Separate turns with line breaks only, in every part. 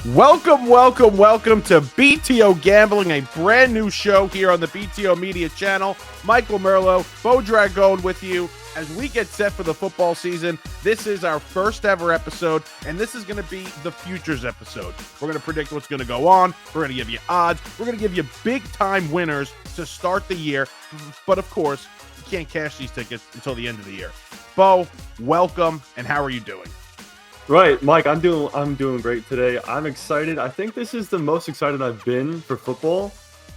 Welcome to BTO Gambling, a brand new show here on the BTO Media channel. Michael Merlo, Beau Dragone with you as we get set for the football season. This is our first ever episode, and this is going to be the futures episode. We're going to predict what's going to go on. We're going to give you odds. We're going to give you big-time winners to start the year. But, of course, you can't cash these tickets until the end of the year. Beau, welcome, and how are you doing?
Right, Mike, I'm doing great today. I'm excited. I think this is the most excited I've been for football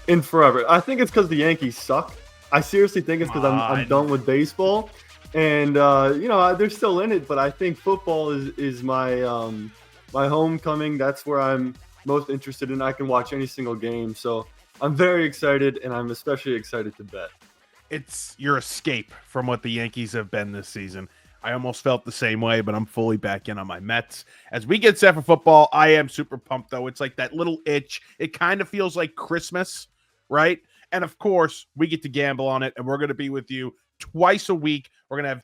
in forever. I think it's because the Yankees suck. I seriously think it's because I'm done with baseball, and they're still in it. But I think football is my my homecoming. That's where I'm most interested in. I can watch any single game, so I'm very excited, and I'm especially excited to bet.
It's your escape from what the Yankees have been this season. I almost felt the same way, but I'm fully back in on my Mets. As we get set for football, I am super pumped, though. It's like that little itch. It kind of feels like Christmas, right? And, of course, we get to gamble on it, and we're going to be with you twice a week. We're going to have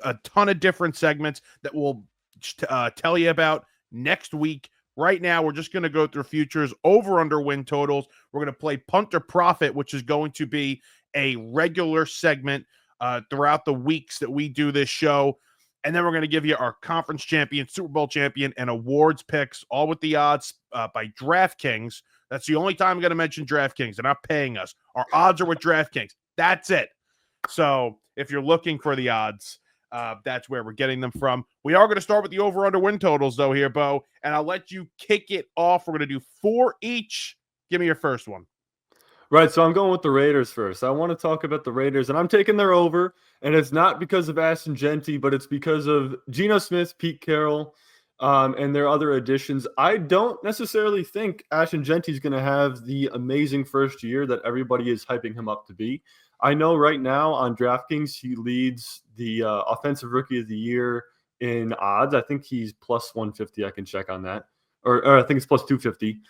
a ton of different segments that we'll tell you about next week. Right now, we're just going to go through futures, over-under win totals. We're going to play Punt or Profit, which is going to be a regular segment throughout the weeks that we do this show. And then we're going to give you our conference champion, Super Bowl champion, and awards picks, all with the odds by DraftKings. That's the only time I'm going to mention DraftKings. They're not paying us. Our odds are with DraftKings. That's it. So if you're looking for the odds, that's where we're getting them from. We are going to start with the over-under win totals, though, here, Beau. And I'll let you kick it off. We're going to do 4 each. Give me your first one.
Right, so I'm going with the Raiders first. I want to talk about the Raiders, and I'm taking their over, and it's not because of Ashton Jeanty, but it's because of Geno Smith, Pete Carroll, and their other additions. I don't necessarily think Ashton Jeanty is going to have the amazing first year that everybody is hyping him up to be. I know right now on DraftKings he leads the Offensive Rookie of the Year in odds. I think he's plus 150. I can check on that. Or I think it's plus 250.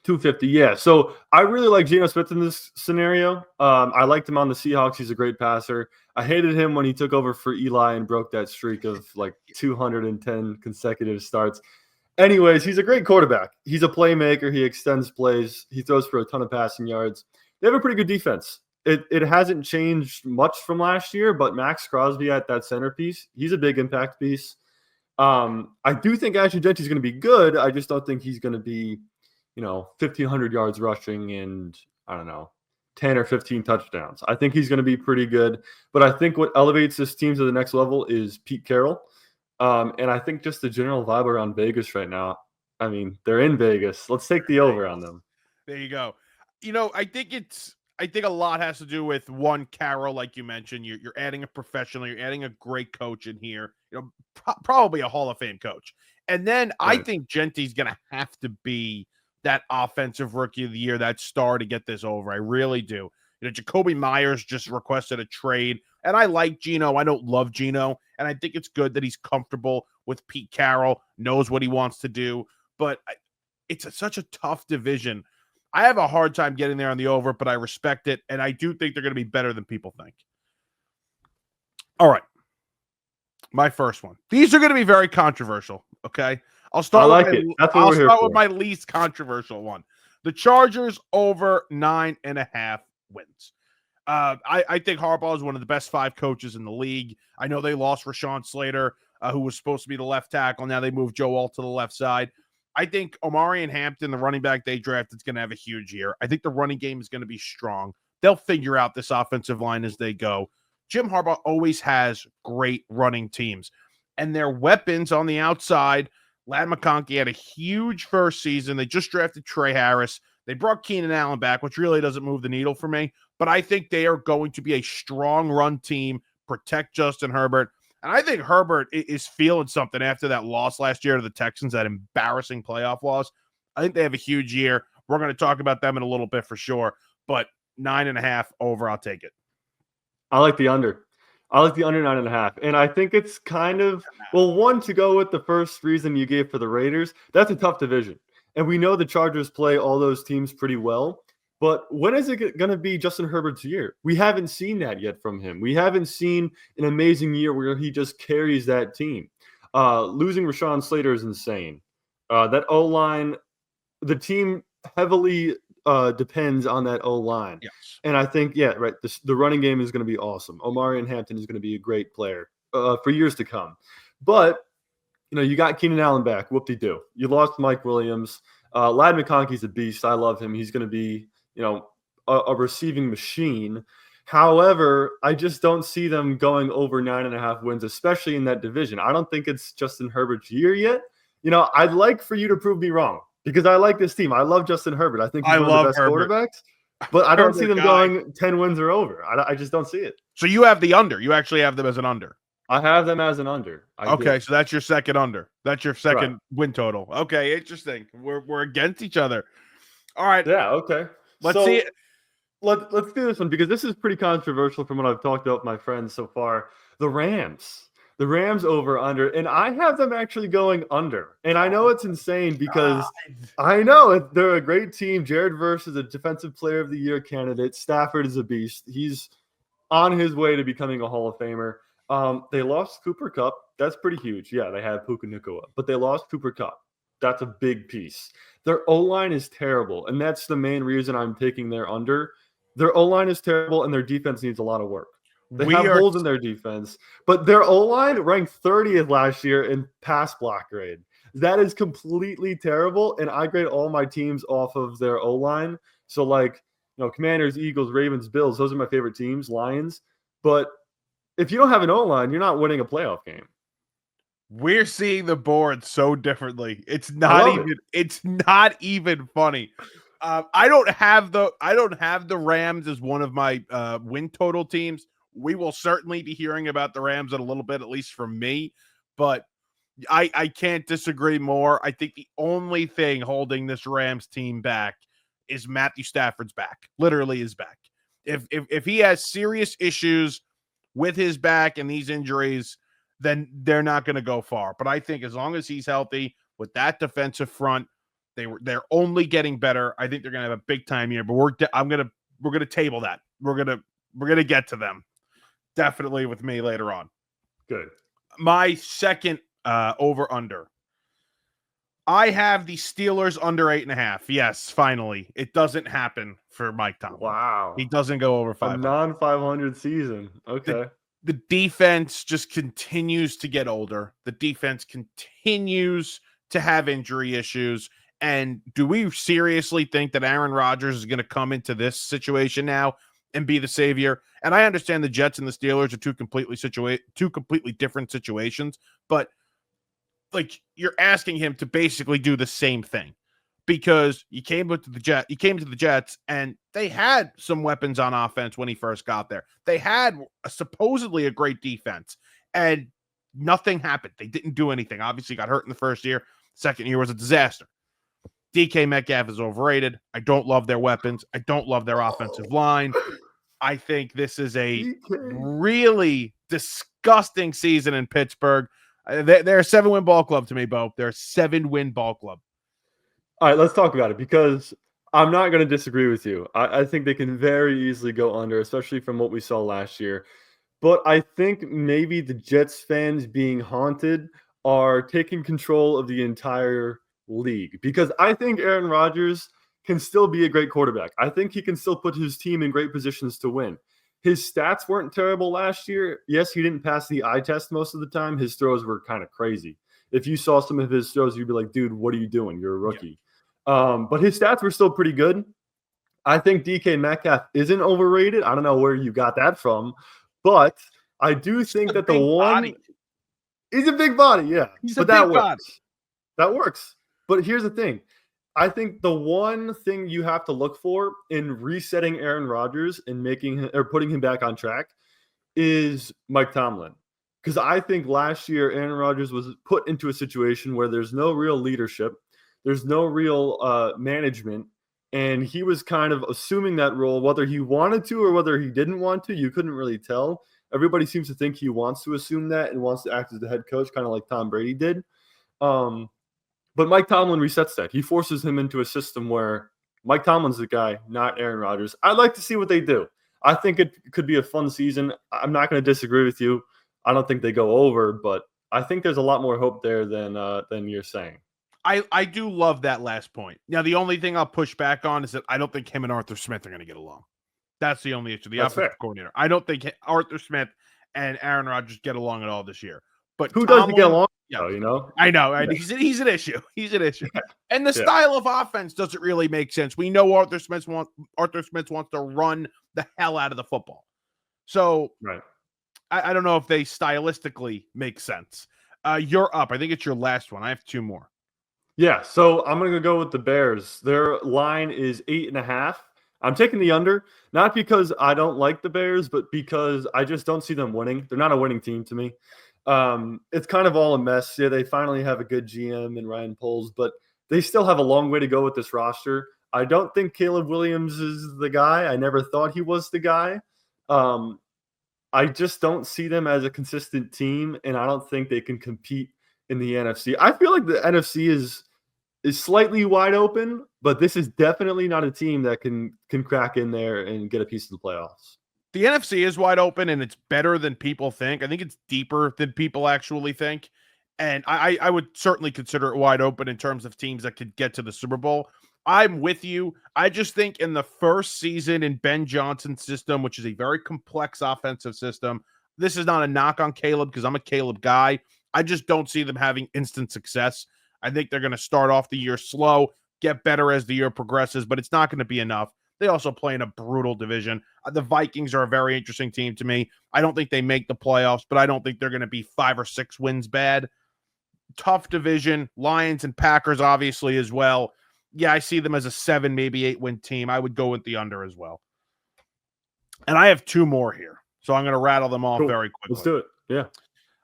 250, yeah. So I really like Geno Smith in this scenario. I liked him on the Seahawks. He's a great passer. I hated him when he took over for Eli and broke that streak of like 210 consecutive starts. Anyways, he's a great quarterback. He's a playmaker. He extends plays. He throws for a ton of passing yards. They have a pretty good defense. It hasn't changed much from last year, but Max Crosby at that centerpiece, he's a big impact piece. I do think Ashton Jeanty is going to be good. I just don't think he's going to be 1,500 yards rushing and, 10 or 15 touchdowns. I think he's going to be pretty good. But I think what elevates this team to the next level is Pete Carroll. And I think just the general vibe around Vegas right now, they're in Vegas. Let's take the over on them.
There you go. I think a lot has to do with one, Carroll, like you mentioned. You're adding a professional. You're adding a great coach in here. Probably a Hall of Fame coach. And then
Right.
I think Genty's going to have to be that offensive rookie of the year, that star to get this over. I really do. Jacoby Myers just requested a trade, and I like Geno. I don't love Geno, and I think it's good that he's comfortable with Pete Carroll, knows what he wants to do, but it's such a tough division. I have a hard time getting there on the over, but I respect it, and I do think they're going to be better than people think. All right. My first one. These are going to be very controversial, okay? I'll start with my least controversial one. The Chargers over 9.5 wins. I think Harbaugh is one of the best 5 coaches in the league. I know they lost Rashawn Slater, who was supposed to be the left tackle. Now they moved Joe Alt to the left side. I think Omarion Hampton, the running back they drafted, is going to have a huge year. I think the running game is going to be strong. They'll figure out this offensive line as they go. Jim Harbaugh always has great running teams. And their weapons on the outside, Ladd McConkey had a huge first season. They just drafted Trey Harris. They brought Keenan Allen back, which really doesn't move the needle for me. But I think they are going to be a strong run team, protect Justin Herbert. And I think Herbert is feeling something after that loss last year to the Texans, that embarrassing playoff loss. I think they have a huge year. We're going to talk about them in a little bit for sure. But 9.5 over, I'll take it.
I like the under. I like the under 9.5. And I think it's kind of, one, to go with the first reason you gave for the Raiders, that's a tough division. And we know the Chargers play all those teams pretty well. But when is it going to be Justin Herbert's year? We haven't seen that yet from him. We haven't seen an amazing year where he just carries that team. Losing Rashawn Slater is insane. That O-line, the team heavily depends on that O-line.
Yes.
And I think, yeah, right, the running game is going to be awesome. Omarion Hampton is going to be a great player for years to come. But, you got Keenan Allen back. Whoop-de-doo. You lost Mike Williams. Ladd McConkey's a beast. I love him. He's going to be, a receiving machine. However, I just don't see them going over 9.5 wins, especially in that division. I don't think it's Justin Herbert's year yet. I'd like for you to prove me wrong because I like this team. I love Justin Herbert. I think he's one of the best quarterbacks, but I don't see them going 10 wins or over. I just don't see it.
So you have the under. You actually have them as an under.
I have them as an under.
Okay, so that's your second under. That's your second win total. Okay, interesting. We're against each other. All right.
Yeah, okay.
Let's see it.
Let's do this one because this is pretty controversial from what I've talked about with my friends so far. The Rams over under, and I have them actually going under. And I know it's insane because I know they're a great team. Jared Verse is a defensive player of the year candidate. Stafford is a beast. He's on his way to becoming a Hall of Famer. They lost Cooper Kupp. That's pretty huge. Yeah, they had Puka Nacua, but they lost Cooper Kupp. That's a big piece. Their O-line is terrible, and that's the main reason I'm taking their under. Their O-line is terrible, and their defense needs a lot of work. They have holes in their defense, but their O-line ranked 30th last year in pass block grade. That is completely terrible, and I grade all my teams off of their O-line. So, Commanders, Eagles, Ravens, Bills, those are my favorite teams, Lions. But if you don't have an O-line, you're not winning a playoff game.
We're seeing the board so differently. It's not even funny. I don't have the Rams as one of my win total teams. We will certainly be hearing about the Rams in a little bit, at least from me. But I can't disagree more. I think the only thing holding this Rams team back is Matthew Stafford's back. Literally is back. If he has serious issues with his back and these injuries, then they're not going to go far. But I think as long as he's healthy with that defensive front, they're only getting better. I think they're going to have a big time year. But we're going to table that. We're going to get to them. Definitely with me later on.
Good.
My second over under. I have the Steelers under 8.5. Yes, finally. It doesn't happen for Mike Tomlin.
Wow.
He doesn't go over 500.
A non-500 season. Okay.
The defense just continues to get older. The defense continues to have injury issues. And do we seriously think that Aaron Rodgers is going to come into this situation now and be the savior? And I understand the Jets and the Steelers are two completely different situations, but you're asking him to basically do the same thing because you came to the Jets and they had some weapons on offense when he first got there. They had supposedly a great defense and nothing happened. They didn't do anything. Obviously got hurt in the first year. Second year was a disaster. DK Metcalf is overrated. I don't love their weapons. I don't love their offensive line. I think this is a really disgusting season in Pittsburgh. They're a 7-win ball club to me, Beau. They're a 7-win ball club.
All right, let's talk about it because I'm not going to disagree with you. I think they can very easily go under, especially from what we saw last year. But I think maybe the Jets fans being haunted are taking control of the entire league because I think Aaron Rodgers can still be a great quarterback. I think he can still put his team in great positions to win. His stats weren't terrible last year. Yes, he didn't pass the eye test most of the time. His throws were kind of crazy. If you saw some of his throws, you'd be like, dude, what are you doing? You're a rookie. Yeah. But his stats were still pretty good. I think DK Metcalf isn't overrated. I don't know where you got that from, but I do think that the one he's a big body, yeah. But that works. That works. But here's the thing. I think the one thing you have to look for in resetting Aaron Rodgers and putting him back on track is Mike Tomlin. Because I think last year Aaron Rodgers was put into a situation where there's no real leadership, there's no real management, and he was kind of assuming that role, whether he wanted to or whether he didn't want to. You couldn't really tell. Everybody seems to think he wants to assume that and wants to act as the head coach, kind of like Tom Brady did. But Mike Tomlin resets that. He forces him into a system where Mike Tomlin's the guy, not Aaron Rodgers. I'd like to see what they do. I think it could be a fun season. I'm not going to disagree with you. I don't think they go over, but I think there's a lot more hope there than you're saying.
I do love that last point. Now, the only thing I'll push back on is that I don't think him and Arthur Smith are going to get along. That's the only issue. The
That's
offensive
fair.
coordinator. I don't think Arthur Smith and Aaron Rodgers get along at all this year. But
Who doesn't get
Tomlin,
along?
yeah,
Though, you know.
I know.
Yeah.
He's an issue. He's an issue. And the
Yeah.
style of offense doesn't really make sense. We know Arthur Smith wants to run the hell out of the football. So
Right.
I don't know if they stylistically make sense. You're up. I think it's your last one. I have two more.
Yeah, so I'm gonna go with the Bears. Their line is 8.5. I'm taking the under, not because I don't like the Bears, but because I just don't see them winning. They're not a winning team to me. It's kind of all a mess. Yeah, they finally have a good GM in Ryan Poles, but they still have a long way to go with this roster. I don't think Caleb Williams is the guy. I never thought he was the guy. I just don't see them as a consistent team, and I don't think they can compete in the NFC. I feel like the NFC is slightly wide open, but this is definitely not a team that can crack in there and get a piece of the playoffs.
The NFC is wide open, and it's better than people think. I think it's deeper than people actually think. And I would certainly consider it wide open in terms of teams that could get to the Super Bowl. I'm with you. I just think in the first season in Ben Johnson's system, which is a very complex offensive system, this is not a knock on Caleb because I'm a Caleb guy. I just don't see them having instant success. I think they're going to start off the year slow, get better as the year progresses, but it's not going to be enough. They also play in a brutal division. The Vikings are a very interesting team to me. I don't think they make the playoffs, but I don't think they're going to be 5 or 6 wins bad. Tough division. Lions and Packers, obviously, as well. Yeah, I see them as a 7, maybe 8 win team. I would go with the under as well. And I have 2 more here, so I'm going to rattle them off very quickly.
Let's do it. Yeah.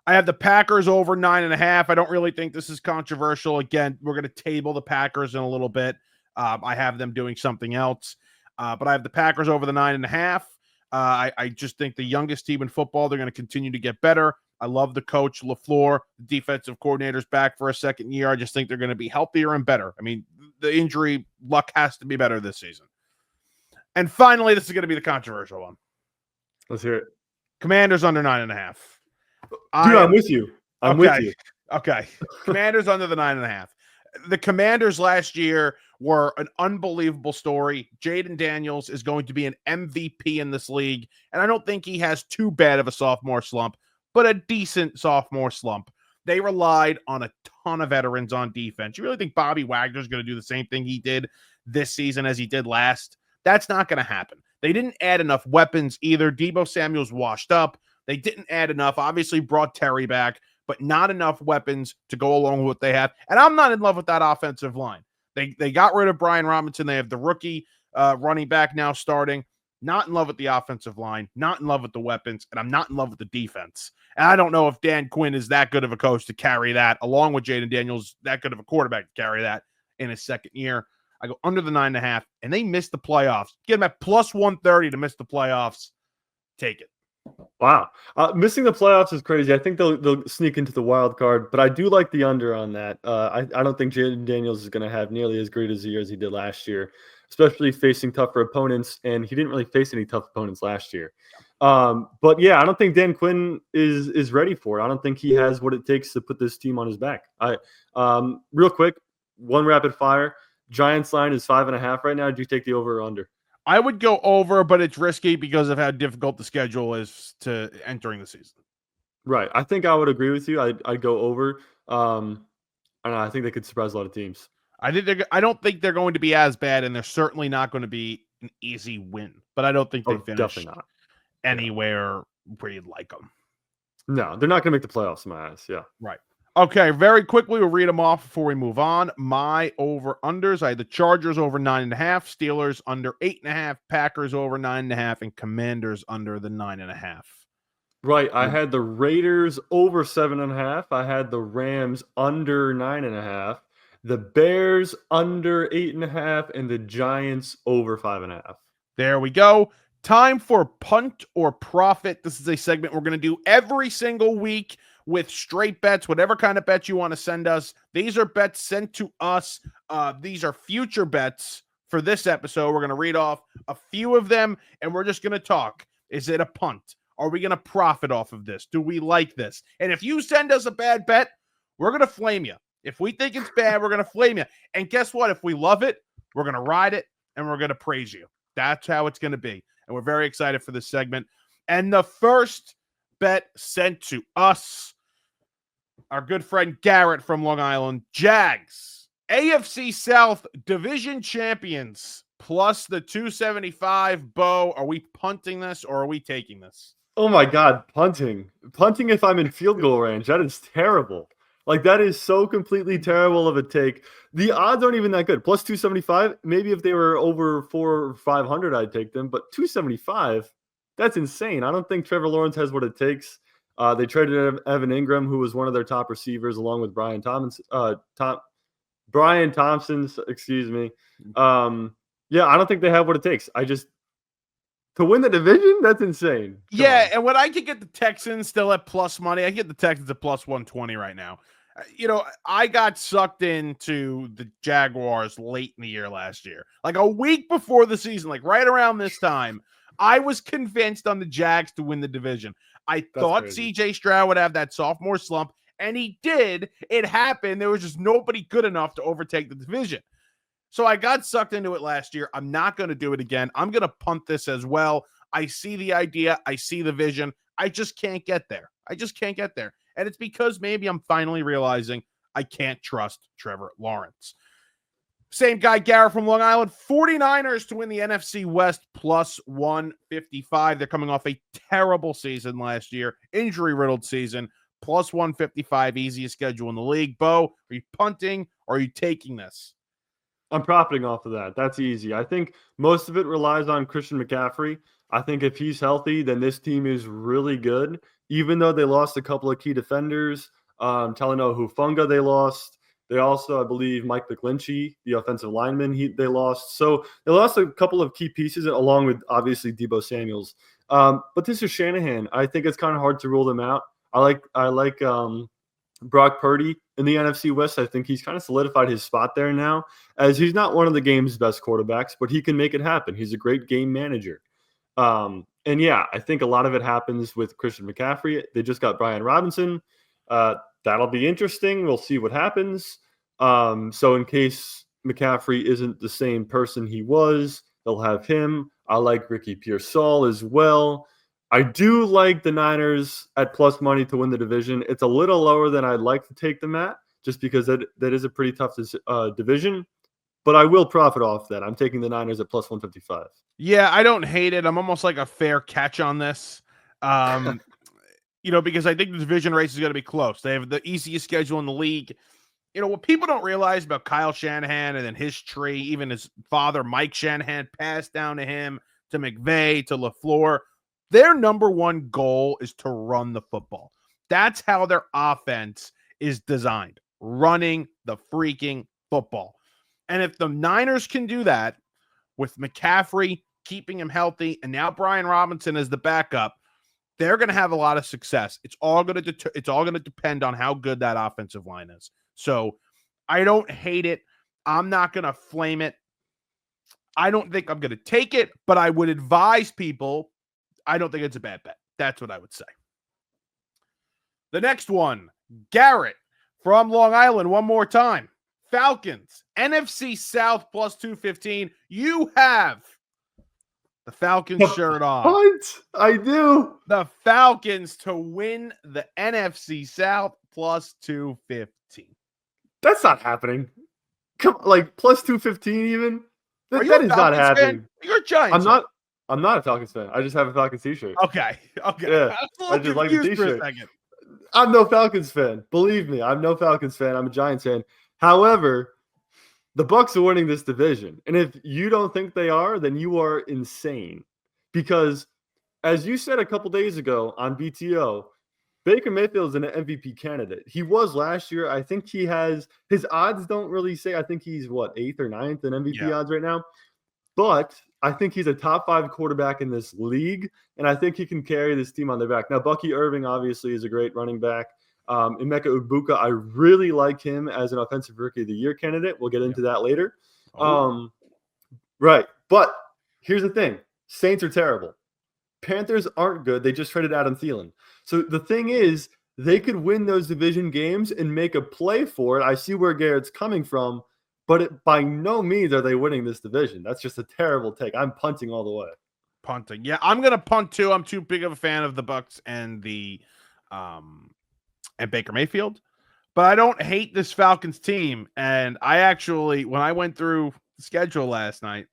I have the Packers over 9.5. I don't really think this is controversial. Again, we're going to table the Packers in a little bit. I have them doing something else. But I have the Packers over the 9.5. I just think the youngest team in football, they're going to continue to get better. I love the coach, LaFleur. The defensive coordinator's back for a second year. I just think they're going to be healthier and better. I mean, the injury luck has to be better this season. And finally, this is going to be the controversial one.
Let's hear it.
Commanders under 9.5.
Dude, I'm with you. I'm with you.
Okay. Commanders under the 9.5. The Commanders last year were an unbelievable story. Jaden Daniels is going to be an MVP in this league, and I don't think he has too bad of a sophomore slump, but a decent sophomore slump. They relied on a ton of veterans on defense. You really think Bobby Wagner's going to do the same thing he did this season as he did last? That's not going to happen. They didn't add enough weapons either. Deebo Samuel's washed up. They didn't add enough. Obviously brought Terry back, but not enough weapons to go along with what they have. And I'm not in love with that offensive line. They got rid of Brian Robinson. They have the rookie running back now starting. Not in love with the offensive line. Not in love with the weapons. And I'm not in love with the defense. And I don't know if Dan Quinn is that good of a coach to carry that, along with Jaden Daniels, that good of a quarterback to carry that in his second year. I go under the 9.5, and they missed the playoffs. Get them at plus 130 to miss the playoffs. Take it.
Wow. Missing the playoffs is crazy. I think they'll sneak into the wild card, but I do like the under on that. I don't think Jaden Daniels is going to have nearly as great as a year as he did last year, especially facing tougher opponents, and he didn't really face any tough opponents last year. But yeah, I don't think Dan Quinn is ready for it. I don't think he has what it takes to put this team on his back. Real quick, one rapid fire. Giants line is 5.5 right now. Do you take the over or under?
I would go over, but it's risky because of how difficult the schedule is to entering the season.
Right. I think I would agree with you. I'd go over. I think they could surprise a lot of teams.
I don't think they're going to be as bad, and they're certainly not going to be an easy win. But I don't think they finish
definitely not
anywhere where you'd like them.
No, they're not going to make the playoffs in my eyes. Yeah.
Right. Okay, very quickly, we'll read them off before we move on. My over-unders, I had the Chargers over 9.5, Steelers under 8.5, Packers over 9.5, and Commanders under the 9.5.
Right, I had the Raiders over 7.5. I had the Rams under 9.5, the Bears under 8.5, and the Giants over 5.5.
There we go. Time for Punt or Profit. This is a segment we're going to do every single week with straight bets, whatever kind of bets you want to send us. These are bets sent to us. These are future bets for this episode. We're going to read off a few of them, and we're just going to talk. Is it a punt? Are we going to profit off of this? Do we like this? And if you send us a bad bet, we're going to flame you. If we think it's bad, we're going to flame you. And guess what? If we love it, we're going to ride it and we're going to praise you. That's how it's going to be. And we're very excited for this segment. And the first bet sent to us, our good friend Garrett from Long Island, Jags, AFC South Division Champions, plus the 275. Beau, are we punting this or are we taking this?
Oh my God, punting. Punting if I'm in field goal range. That is terrible. Like, that is so completely terrible of a take. The odds aren't even that good. Plus 275, maybe if they were over 400 or 500, I'd take them. But 275, that's insane. I don't think Trevor Lawrence has what it takes. They traded Evan Ingram, who was one of their top receivers, along with Brian Thompson, excuse me. Yeah, I don't think they have what it takes. To win the division, that's insane.
Come on. And when I can get the Texans still at plus money, I can get the Texans at plus 120 right now. I got sucked into the Jaguars late in the year last year. Like a week before the season, like right around this time, I was convinced on the Jags to win the division. I thought CJ Stroud would have that sophomore slump, and he did. It happened. There was just nobody good enough to overtake the division. So I got sucked into it last year. I'm not going to do it again. I'm going to punt this as well. I see the idea. I see the vision. I just can't get there. And it's because maybe I'm finally realizing I can't trust Trevor Lawrence. Same guy, Garrett from Long Island. 49ers to win the NFC West plus 155. They're coming off a terrible season last year, injury-riddled season, plus 155, easiest schedule in the league. Beau, are you punting or are you taking this?
I'm profiting off of that. That's easy. I think most of it relies on Christian McCaffrey. I think if he's healthy, then this team is really good. Even though they lost a couple of key defenders, Talanoa Hufanga they lost. They also, I believe, Mike McGlinchey, the offensive lineman, they lost. So they lost a couple of key pieces, along with obviously Deebo Samuels. But this is Shanahan. I think it's kind of hard to rule them out. I like Brock Purdy in the NFC West. I think he's kind of solidified his spot there now, as he's not one of the game's best quarterbacks, but he can make it happen. He's a great game manager. And yeah, I think a lot of it happens with Christian McCaffrey. They just got Brian Robinson. That'll be interesting. We'll see what happens. So in case McCaffrey isn't the same person he was, they'll have him. I like Ricky Pearsall as well. I do like the Niners at plus money to win the division. It's a little lower than I'd like to take them at, just because that is a pretty tough division. But I will profit off that. I'm taking the Niners at plus 155.
Yeah, I don't hate it. I'm almost like a fair catch on this. Because I think the division race is going to be close. They have the easiest schedule in the league. What people don't realize about Kyle Shanahan and then his tree, even his father, Mike Shanahan, passed down to him, to McVay, to LaFleur. Their number one goal is to run the football. That's how their offense is designed, running the freaking football. And if the Niners can do that with McCaffrey, keeping him healthy, and now Brian Robinson as the backup, they're going to have a lot of success. It's all going to depend on how good that offensive line is. So I don't hate it. I'm not going to flame it. I don't think I'm going to take it, but I would advise people, I don't think it's a bad bet. That's what I would say. The next one, Garrett from Long Island, one more time. Falcons, NFC South plus 215. You have the Falcons shirt on.
What? I do.
The Falcons to win the NFC South plus 215.
That's not happening. Come on, like plus 215 even? That is not happening.
You're a Giants.
I'm not a Falcons fan. I just have a Falcons t-shirt.
Okay.
Yeah, I just like the t-shirt. I'm no Falcons fan. Believe me, I'm no Falcons fan. I'm a Giants fan. However, the Bucs are winning this division. And if you don't think they are, then you are insane. Because as you said a couple days ago on BTO, Baker Mayfield is an MVP candidate. He was last year. I think he has – his odds don't really say – I think he's, 8th or 9th in MVP odds right now. But I think he's a top 5 quarterback in this league, and I think he can carry this team on their back. Now, Bucky Irving obviously is a great running back. Emeka Egbuka, I really like him as an offensive rookie of the year candidate. We'll get into that later. Right. But here's the thing. Saints are terrible. Panthers aren't good. They just traded Adam Thielen. So the thing is, they could win those division games and make a play for it. I see where Garrett's coming from, but by no means are they winning this division. That's just a terrible take. I'm punting all the way.
Punting. Yeah, I'm gonna punt too. I'm too big of a fan of the Bucks and and Baker Mayfield. But I don't hate this Falcons team. And I actually, when I went through the schedule last night,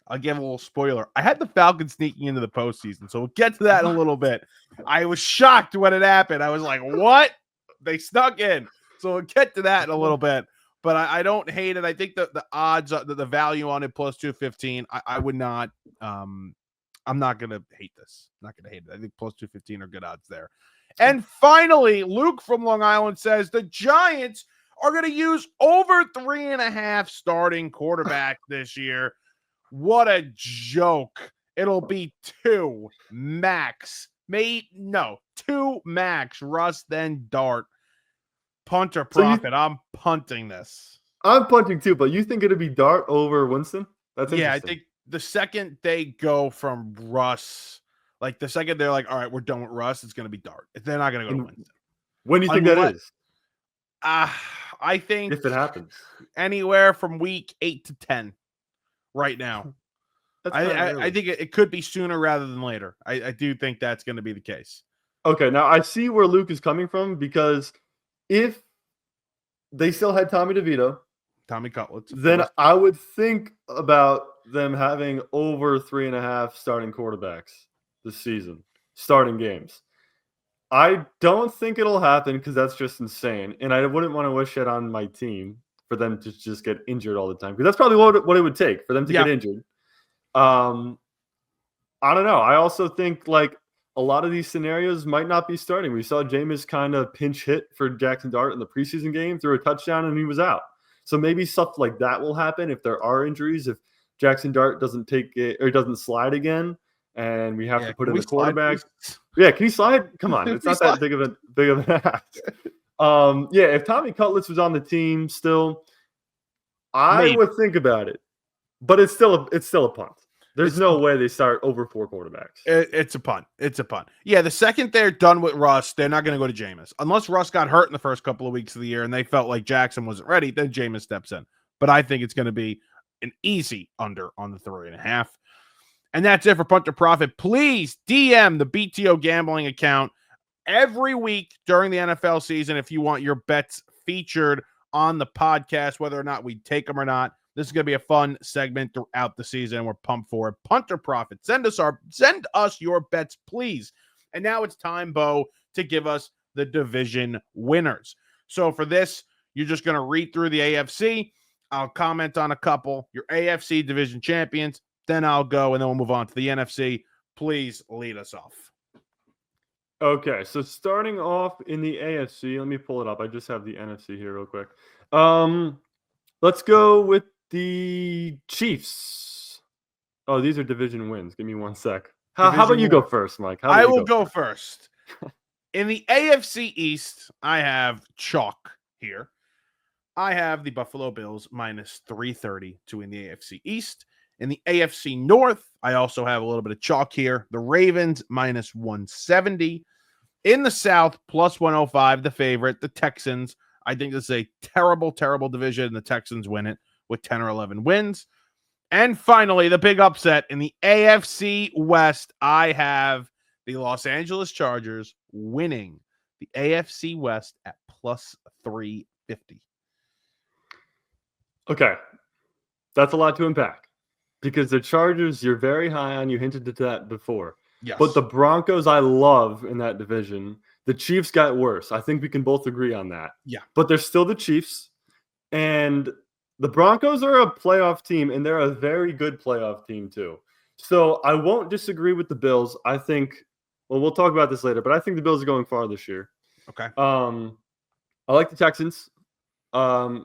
I'll give a little spoiler. I had the Falcons sneaking into the postseason. So we'll get to that in a little bit. I was shocked when it happened. I was like, what? They snuck in. So we'll get to that in a little bit. But I don't hate it. I think the odds, the value on it plus 215, I would not. I'm not going to hate this. Not going to hate it. I think plus 215 are good odds there. And finally, Luke from Long Island says the Giants are going to use over 3.5 starting quarterback this year. What a joke. It'll be 2 max. 2 max. Russ, then Dart. Punt or profit. I'm punting this.
I'm punting too, but you think it'd be Dart over Winston? That's interesting.
Yeah, I think the second they go from Russ, like the second they're like, all right, we're done with Russ, it's going to be Dart. They're not going to go to Winston.
When do you think that is?
I think
if it happens,
anywhere from week 8 to 10 right now. I think it could be sooner rather than later. I do think that's going to be the case.
Okay, now I see where Luke is coming from, because if they still had Tommy
Cutlets,
then I would think about them having over 3.5 starting quarterbacks this season, starting games. I don't think it'll happen because that's just insane. And I wouldn't want to wish it on my team for them to just get injured all the time, because that's probably what it would take for them to get injured. I don't know. I also think like a lot of these scenarios might not be starting. We saw Jameis kind of pinch hit for Jackson Dart in the preseason game, threw a touchdown, and he was out. So maybe stuff like that will happen if there are injuries, if Jackson Dart doesn't take it or doesn't slide again, and we have to put in the quarterback. Yeah, can he slide? Come on, it's not that big of an ask. If Tommy Cutlets was on the team still, I would think about it, but it's still a punt. There's no way they start over 4 quarterbacks.
It's a punt. It's a punt. Yeah, the second they're done with Russ, they're not going to go to Jameis. Unless Russ got hurt in the first couple of weeks of the year and they felt like Jackson wasn't ready, then Jameis steps in. But I think it's going to be an easy under on the 3.5. And that's it for Punt or Profit. Please DM the BTO gambling account every week during the NFL season if you want your bets featured on the podcast, whether or not we take them or not. This is going to be a fun segment throughout the season, and we're pumped for it. Punt or Profit. Send us your bets, please. And now it's time, Beau, to give us the division winners. So for this, you're just going to read through the AFC. I'll comment on a couple. Your AFC division champions. Then I'll go, and then we'll move on to the NFC. Please lead us off.
Okay, so starting off in the AFC, let me pull it up. I just have the NFC here real quick. Let's go with the Chiefs. Oh, these are division wins. Give me one sec. How about you go first, Mike?
I will go first. In the AFC East, I have chalk here. I have the Buffalo Bills minus 330 to win the AFC East. In the AFC North, I also have a little bit of chalk here. The Ravens minus 170. In the South, plus 105, the favorite, the Texans. I think this is a terrible, terrible division, and the Texans win it with 10 or 11 wins. And finally, the big upset in the AFC West, I have the Los Angeles Chargers winning the AFC West at plus 350.
Okay, that's a lot to unpack because the Chargers, you're very high on. You hinted at that before.
Yes.
But the Broncos, I love in that division. The Chiefs got worse. I think we can both agree on that.
Yeah.
But they're still the Chiefs. And the Broncos are a playoff team, and they're a very good playoff team too. So I won't disagree with the Bills. I think, well, we'll talk about this later, but I think the Bills are going far this year.
Okay.
I like the Texans. I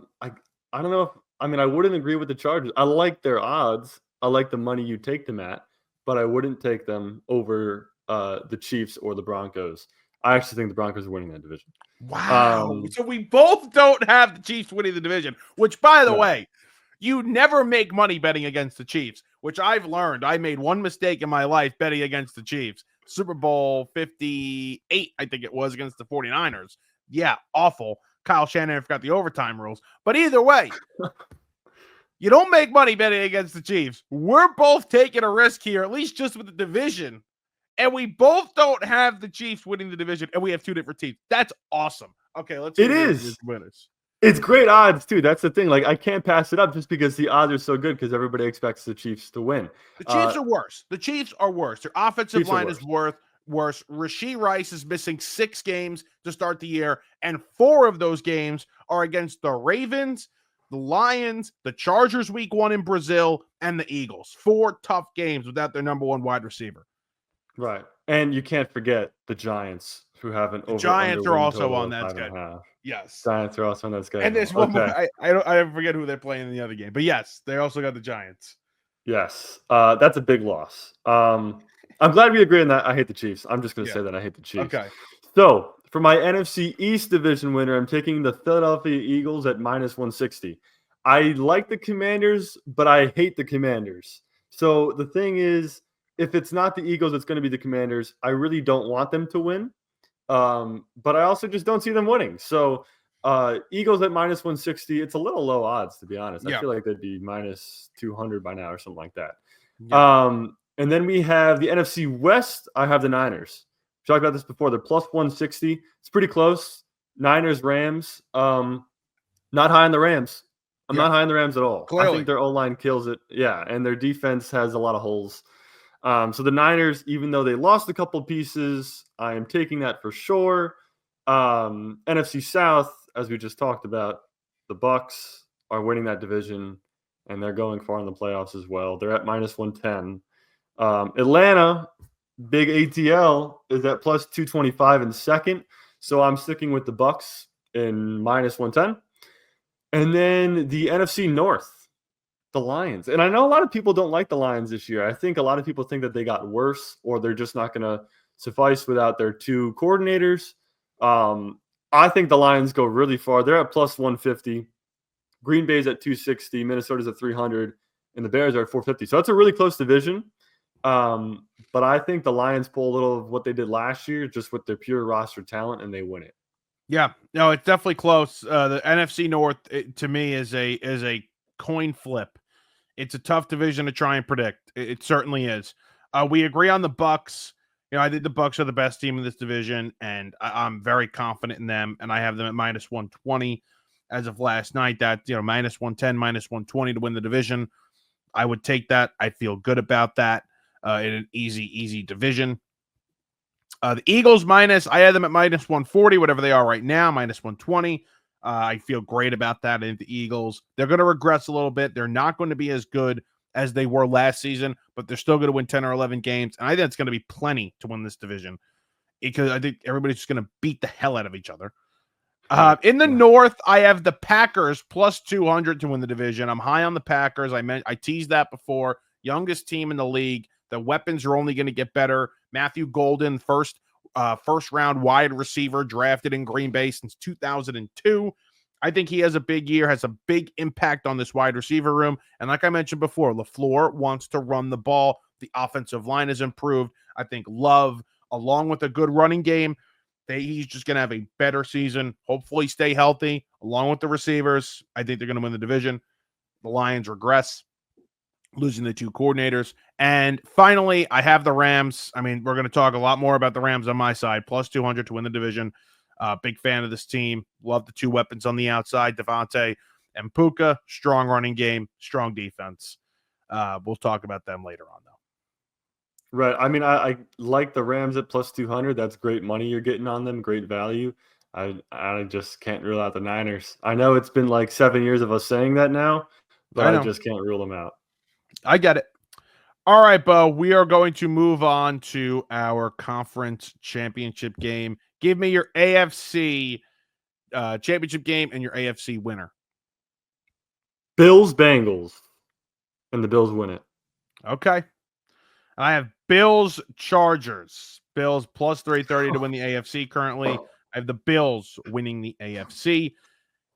don't know if, I wouldn't agree with the Chargers. I like their odds. I like the money you take them at, but I wouldn't take them over the Chiefs or the Broncos. I actually think the Broncos are winning that division.
Wow. So we both don't have the Chiefs winning the division, which, by the way, you never make money betting against the Chiefs, which I've learned. I made one mistake in my life betting against the Chiefs. Super Bowl 58, I think it was, against the 49ers. Yeah, awful. Kyle Shanahan forgot the overtime rules. But either way, you don't make money betting against the Chiefs. We're both taking a risk here, at least just with the division. And we both don't have the Chiefs winning the division, and we have two different teams. That's awesome. Okay, let's see
It
your
is.
winners.
It's great odds, too. That's the thing. Like, I can't pass it up just because the odds are so good because everybody expects the Chiefs to win.
The Chiefs are worse. The Chiefs are worse. Their offensive
Chiefs are
line is worse. Rashee Rice is missing 6 games to start the year, and 4 of those games are against the Ravens, the Lions, the Chargers week 1 in Brazil, and the Eagles. 4 tough games without their number 1 wide receiver.
Right. And you can't forget the Giants, who have an over.
Giants are also on that schedule. Yes.
Giants are also on that schedule.
And there's one more. I forget who they're playing in the other game. But yes, they also got the Giants.
Yes. That's a big loss. I'm glad we agree on that. I hate the Chiefs. I'm just going to say that I hate the Chiefs.
Okay.
So for my NFC East division winner, I'm taking the Philadelphia Eagles at -160. I like the Commanders, but I hate the Commanders. So the thing is, if it's not the Eagles, it's going to be the Commanders. I really don't want them to win. But I also just don't see them winning. So Eagles at -160. It's a little low odds, to be honest. I feel like they'd be -200 by now or something like that. Yeah. And then we have the NFC West. I have the Niners. We talked about this before. They're +160. It's pretty close. Niners, Rams. Not high on the Rams. I'm not high on the Rams at all. Clearly. I think their O-line kills it. Yeah, and their defense has a lot of holes. So the Niners, even though they lost a couple pieces, I am taking that for sure. NFC South, as we just talked about, the Bucks are winning that division, and they're going far in the playoffs as well. They're at -110. Atlanta, big ATL, is at +225 in second. So I'm sticking with the Bucks in -110. And then the NFC North. The Lions. And I know a lot of people don't like the Lions this year. I think a lot of people think that they got worse or they're just not going to suffice without their 2 coordinators. I think the Lions go really far. They're at +150. Green Bay's at 260. Minnesota's at 300. And the Bears are at 450. So that's a really close division. But I think the Lions pull a little of what they did last year just with their pure roster talent, and they win it.
Yeah. No, it's definitely close. The NFC North, to me, is a coin flip. It's a tough division to try and predict. It certainly is. We agree on the Bucks. I think the Bucks are the best team in this division, and I'm very confident in them. And I have them at -120 as of last night. That -110, -120 to win the division. I would take that. I feel good about that in an easy division. The Eagles I had them at -140, whatever they are right now, -120. I feel great about that. I think the Eagles, they're going to regress a little bit. They're not going to be as good as they were last season, but they're still going to win 10 or 11 games. And I think it's going to be plenty to win this division because I think everybody's just going to beat the hell out of each other. In the North, I have the Packers +200 to win the division. I'm high on the Packers. I teased that before. Youngest team in the league. The weapons are only going to get better. Matthew Golden, first round wide receiver drafted in Green Bay since 2002. I think he has a big year, has a big impact on this wide receiver room. And like I mentioned before, LaFleur wants to run the ball. The offensive line has improved. I think Love, along with a good running game, he's just going to have a better season. Hopefully stay healthy along with the receivers. I think they're going to win the division. The Lions regress, losing the 2 coordinators. And finally, I have the Rams. I mean, we're going to talk a lot more about the Rams on my side. +200 to win the division. Big fan of this team. Love the 2 weapons on the outside, Devontae and Puka. Strong running game, strong defense. We'll talk about them later on, though.
Right. I mean, I like the Rams at +200. That's great money you're getting on them. Great value. I just can't rule out the Niners. I know it's been like 7 years of us saying that now, but I just can't rule them out.
I get it. All right, Beau, we are going to move on to our conference championship game. Give me your AFC championship game and your AFC winner.
Bills, Bengals, and the Bills win it.
Okay. I have Bills, Chargers. Bills +330 to win the AFC currently. I have the Bills winning the AFC.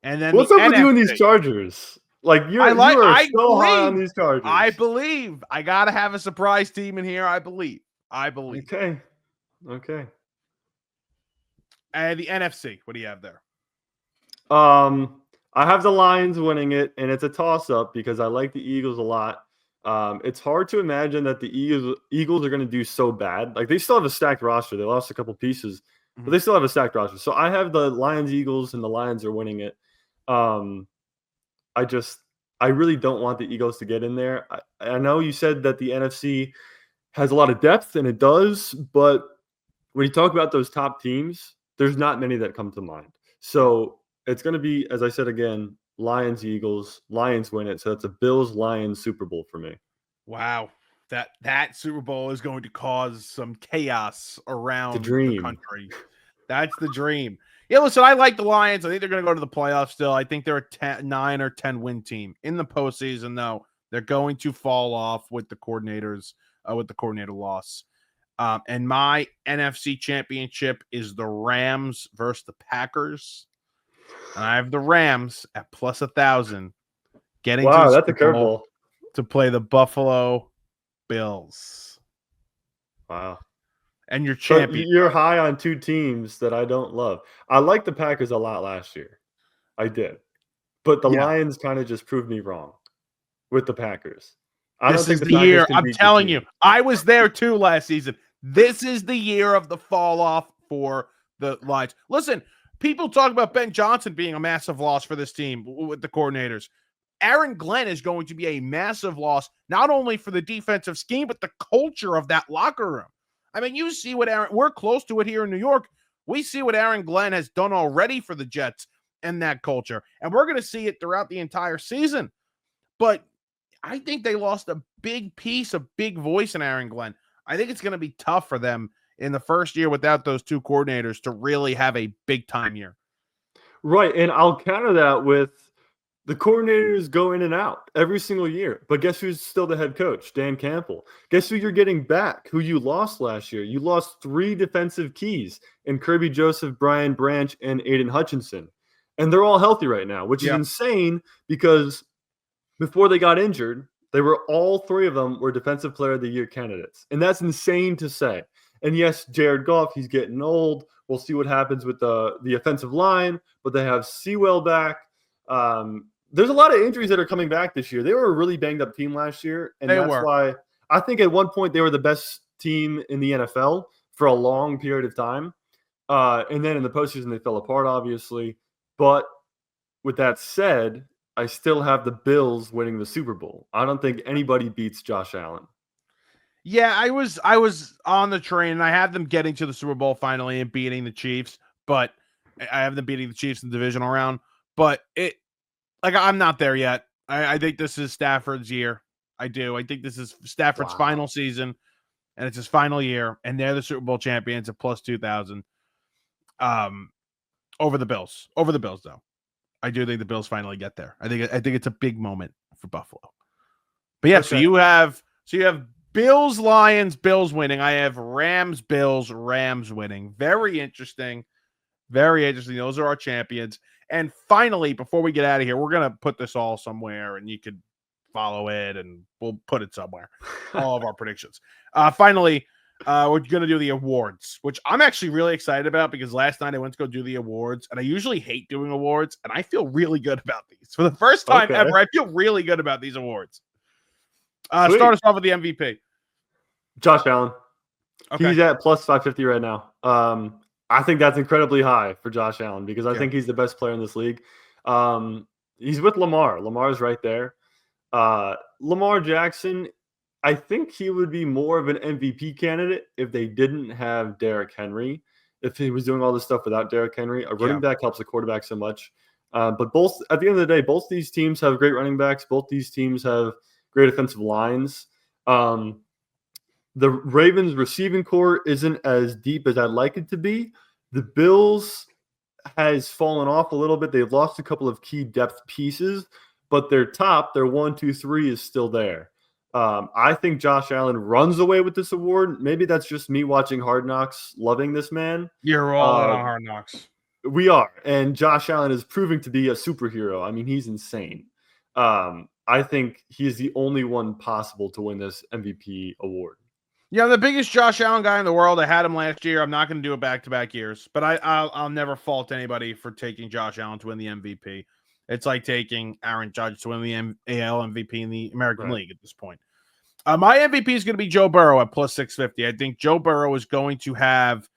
And then
what's up with you and these Chargers? Like you are so high on these Chargers.
I believe. I gotta have a surprise team in here. I believe.
Okay. Okay.
And the NFC, what do you have there?
I have the Lions winning it, and it's a toss-up because I like the Eagles a lot. It's hard to imagine that the Eagles are going to do so bad. Like, they still have a stacked roster. They lost a couple pieces, but they still have a stacked roster. So I have the Lions, Eagles, and the Lions are winning it. Um, I just I really don't want the Eagles to get in there. I know you said that the NFC has a lot of depth, and it does, but when you talk about those top teams, there's not many that come to mind. So it's going to be, as I said again, Lions, Eagles. Lions win it. So that's a Bills Lions Super Bowl for me.
Wow. That Super Bowl is going to cause some chaos
The
around the
dream.
country. That's the dream. Yeah, listen, I like the Lions. I think they're going to go to the playoffs still. I think they're a 9 or 10 win team in the postseason, though. They're going to fall off with the coordinators, with the coordinator loss. And my NFC championship is the Rams versus the Packers. And I have the Rams at plus 1,000 getting to the
Wow, that's a
Super Bowl
curveball.
to play the Buffalo Bills.
Wow.
And your
So
champion.
you're high on two teams that I don't love. I liked the Packers a lot last year. I did. But the
Yeah.
Lions kind of just proved me wrong with the Packers. I don't
This is
think the
the
Packers
year.
can
I'm
beat
telling
the
you,
team.
I was there too last season. This is the year of the fall off for the Lions. Listen, people talk about Ben Johnson being a massive loss for this team with the coordinators. Aaron Glenn is going to be a massive loss, not only for the defensive scheme, but the culture of that locker room. I mean, you see what we're close to it here in New York. We see what Aaron Glenn has done already for the Jets and that culture. And we're going to see it throughout the entire season. But I think they lost a big piece, a big voice in Aaron Glenn. I think it's going to be tough for them in the first year without those two coordinators to really have a big time year.
Right. And I'll counter that with the coordinators go in and out every single year. But guess who's still the head coach? Dan Campbell. Guess who you're getting back, who you lost last year? You lost 3 defensive keys in Kirby Joseph, Brian Branch, and Aiden Hutchinson. And they're all healthy right now, which is insane because before they got injured, they were all 3 of them were Defensive Player of the Year candidates. And that's insane to say. And yes, Jared Goff, he's getting old. We'll see what happens with the offensive line, but they have Sewell back. There's a lot of injuries that are coming back this year. They were a really banged up team last year, and that's why I think at one point they were the best team in the NFL for a long period of time. And then in the postseason they fell apart, obviously. But with that said, I still have the Bills winning the Super Bowl. I don't think anybody beats Josh Allen.
Yeah, I was on the train and I had them getting to the Super Bowl finally and beating the Chiefs, but I have them beating the Chiefs in the divisional round. But I'm not there yet. I think this is Stafford's year. I do. I think this is Stafford's final season, and it's his final year, and they're the Super Bowl champions at plus 2,000. Over the Bills. Over the Bills, though. I do think the Bills finally get there. I think it's a big moment for Buffalo. But yeah, okay. So you have Bills, Lions, Bills winning. I have Rams, Bills, Rams winning. Very interesting. Very interesting. Those are our champions. And finally, before we get out of here, we're going to put this all somewhere and you could follow it and we'll put it somewhere. All of our predictions. Finally, we're going to do the awards, which I'm actually really excited about because last night I went to go do the awards and I usually hate doing awards and I feel really good about these. For the first time ever, I feel really good about these awards. Start us off with the MVP.
Josh Allen. Okay. He's at plus 550 right now. I think that's incredibly high for Josh Allen because I think he's the best player in this league. He's with Lamar. Lamar's right there. Lamar Jackson, I think he would be more of an MVP candidate if they didn't have Derrick Henry. If he was doing all this stuff without Derrick Henry, a running back helps a quarterback so much. But both, at the end of the day, both these teams have great running backs. Both these teams have great offensive lines. The Ravens receiving core isn't as deep as I'd like it to be. The Bills has fallen off a little bit. They've lost a couple of key depth pieces, but their 1, 2, 3 is still there. I think Josh Allen runs away with this award. Maybe that's just me watching Hard Knocks, loving this man.
You're all in on Hard Knocks.
We are. And Josh Allen is proving to be a superhero. I mean, he's insane. I think he is the only one possible to win this MVP award.
Yeah, I'm the biggest Josh Allen guy in the world. I had him last year. I'm not going to do it back-to-back years, but I'll never fault anybody for taking Josh Allen to win the MVP. It's like taking Aaron Judge to win the AL MVP in the American League at this point. My MVP is going to be Joe Burrow at plus 650. I think Joe Burrow is going to have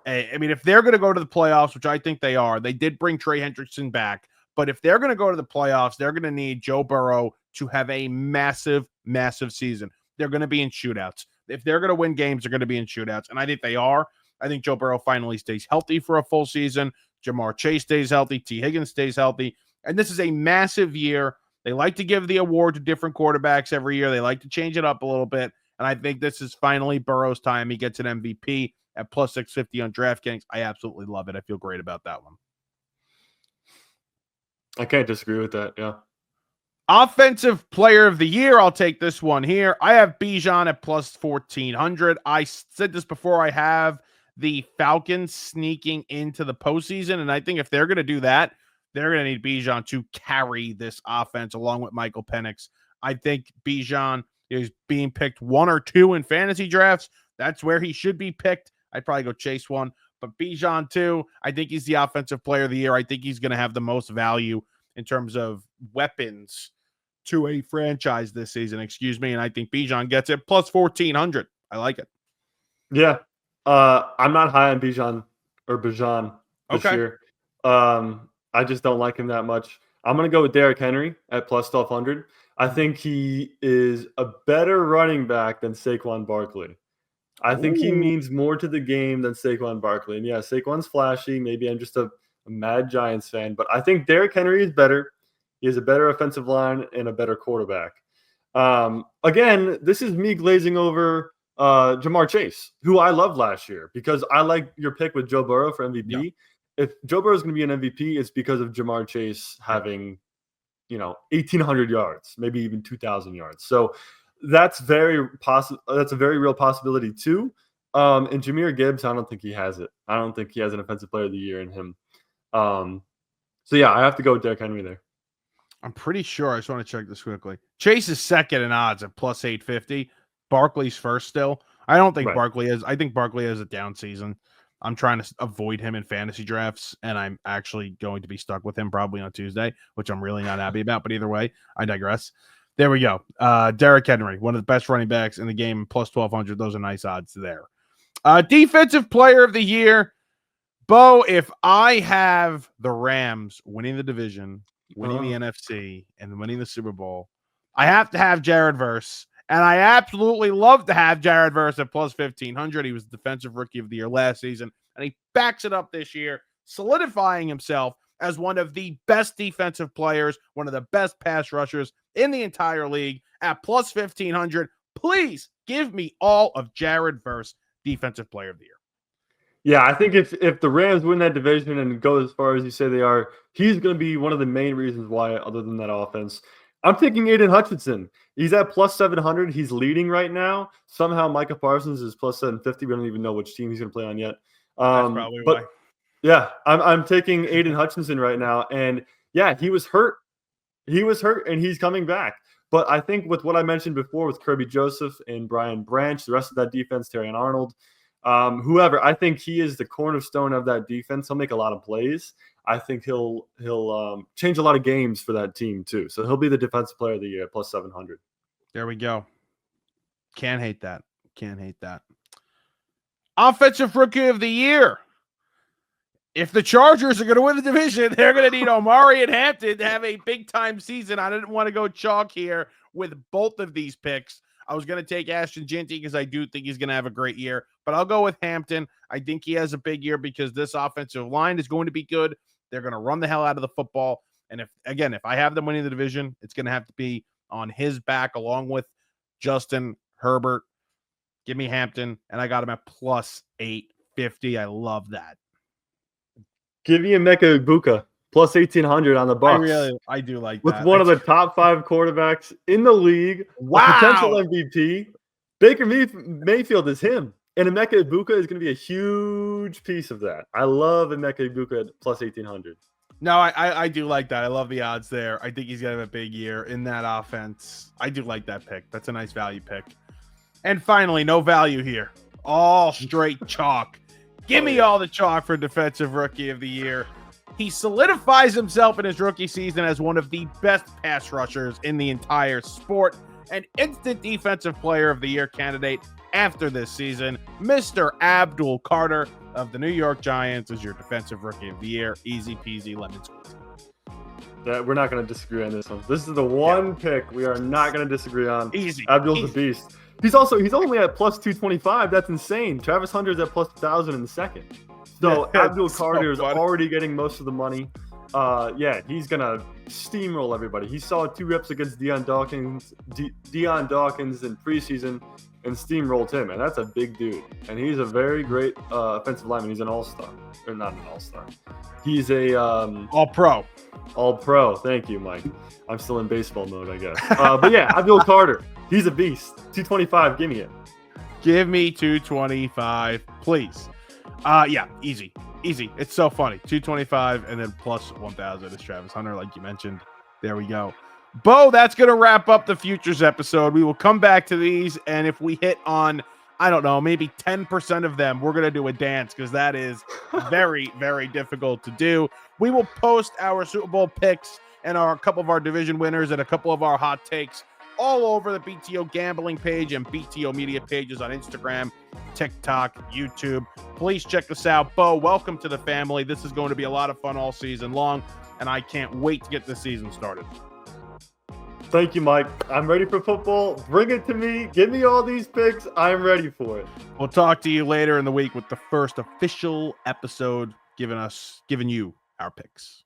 I mean, if they're going to go to the playoffs, which I think they are, they did bring Trey Hendrickson back. But if they're going to go to the playoffs, they're going to need Joe Burrow to have a massive, massive season. They're going to be in shootouts. If they're going to win games, they're going to be in shootouts. And I think they are. I think Joe Burrow finally stays healthy for a full season. Jamar Chase stays healthy. T. Higgins stays healthy. And this is a massive year. They like to give the award to different quarterbacks every year. They like to change it up a little bit. And I think this is finally Burrow's time. He gets an MVP at plus 650 on DraftKings. I absolutely love it. I feel great about that one.
I can't disagree with that. Yeah.
Offensive player of the year. I'll take this one here. I have Bijan at plus 1,400. I said this before. I have the Falcons sneaking into the postseason. And I think if they're going to do that, they're going to need Bijan to carry this offense along with Michael Penix. I think Bijan is being picked 1 or 2 in fantasy drafts. That's where he should be picked. I'd probably go chase one, but Bijan too. I think he's the offensive player of the year. I think he's going to have the most value in terms of weapons to a franchise this season. Excuse me, and I think Bijan gets it plus 1,400. I like it.
Yeah, I'm not high on Bijan this year. I just don't like him that much. I'm going to go with Derrick Henry at plus 1,200. I think he is a better running back than Saquon Barkley. I think he means more to the game than Saquon Barkley. And yeah, Saquon's flashy. Maybe I'm just a mad Giants fan, but I think Derrick Henry is better. He has a better offensive line and a better quarterback. Again, this is me glazing over Jamar Chase, who I loved last year because I like your pick with Joe Burrow for MVP. Yeah. If Joe Burrow is going to be an MVP, it's because of Jamar Chase having, 1,800 yards, maybe even 2,000 yards. So that's very possible. That's a very real possibility too. And Jahmyr Gibbs, I don't think he has it. I don't think he has an offensive player of the year in him. So yeah, I have to go with Derrick Henry there.
I'm pretty sure. I just want to check this quickly. Chase is second in odds at plus 850. Barkley's first still. I don't think Barkley is. I think Barkley has a down season. I'm trying to avoid him in fantasy drafts, and I'm actually going to be stuck with him probably on Tuesday, which I'm really not happy about. But either way, I digress. There we go. Derrick Henry, one of the best running backs in the game, plus 1,200. Those are nice odds there. Defensive player of the year. Beau, if I have the Rams winning the division, winning the NFC, and winning the Super Bowl, I have to have Jared Verse. And I absolutely love to have Jared Verse at plus 1,500. He was the defensive rookie of the year last season, and he backs it up this year, solidifying himself as one of the best defensive players, one of the best pass rushers in the entire league at plus 1,500. Please give me all of Jared Verse, defensive player of the year.
Yeah, I think if the Rams win that division and go as far as you say they are, he's going to be one of the main reasons why, other than that offense. I'm taking Aiden Hutchinson. He's at plus 700. He's leading right now. Somehow Micah Parsons is plus 750. We don't even know which team he's going to play on yet.
That's probably why.
Yeah, I'm taking Aiden Hutchinson right now. And yeah, he was hurt. He was hurt, and he's coming back. But I think with what I mentioned before with Kirby Joseph and Brian Branch, the rest of that defense, Terrion Arnold, whoever, I think he is the cornerstone of that defense. He'll make a lot of plays. I think he'll change a lot of games for that team too. So he'll be the defensive player of the year, plus 700.
There we go. Can't hate that. Can't hate that. Offensive rookie of the year. If the Chargers are going to win the division, they're going to need Omari and Hampton to have a big-time season. I didn't want to go chalk here with both of these picks. I was going to take Ashton Jeanty because I do think he's going to have a great year. But I'll go with Hampton. I think he has a big year because this offensive line is going to be good. They're going to run the hell out of the football. And if I have them winning the division, it's going to have to be on his back along with Justin Herbert. Give me Hampton, and I got him at plus 850. I love that.
Give me Emeka Egbuka, plus 1,800 on the Bucs.
I do like
with
that.
With one of the top 5 quarterbacks in the league.
Wow.
Potential MVP. Baker Mayfield is him. And Emeka Egbuka is going to be a huge piece of that. I love Emeka Egbuka at plus 1,800.
No, I do like that. I love the odds there. I think he's going to have a big year in that offense. I do like that pick. That's a nice value pick. And finally, no value here. All straight chalk. Give me all the chalk for Defensive Rookie of the Year. He solidifies himself in his rookie season as one of the best pass rushers in the entire sport. An instant Defensive Player of the Year candidate after this season. Mr. Abdul Carter of the New York Giants is your Defensive Rookie of the Year. Easy peasy lemon squeezy.
We're not going to disagree on this one. This is the one pick we are not going to disagree on.
Easy.
Abdul's a beast. He's only at plus 225. That's insane. Travis Hunter's at plus 1,000 in the second. So Abdul Carter is already getting most of the money. He's gonna steamroll everybody. He saw 2 reps against Deion Dawkins in preseason and steamrolled him, and that's a big dude. And he's a very great offensive lineman. He's an all-star, or not an all-star. He's a
all-pro.
All-pro. Thank you, Mike. I'm still in baseball mode, I guess. But yeah, Abdul Carter. He's a beast. 225. Give me it.
Give me 225, please. Easy. It's so funny. 225 and then plus 1,000 is Travis Hunter, like you mentioned. There we go. Beau, that's going to wrap up the Futures episode. We will come back to these, and if we hit on, I don't know, maybe 10% of them, we're going to do a dance because that is very, very difficult to do. We will post our Super Bowl picks and a couple of our division winners and a couple of our hot takes all over the BTO gambling page and BTO media pages on Instagram, TikTok, YouTube. Please check us out. Beau, welcome to the family. This is going to be a lot of fun all season long, and I can't wait to get this season started.
Thank you, Mike. I'm ready for football. Bring it to me. Give me all these picks. I'm ready for it.
We'll talk to you later in the week with the first official episode giving you our picks.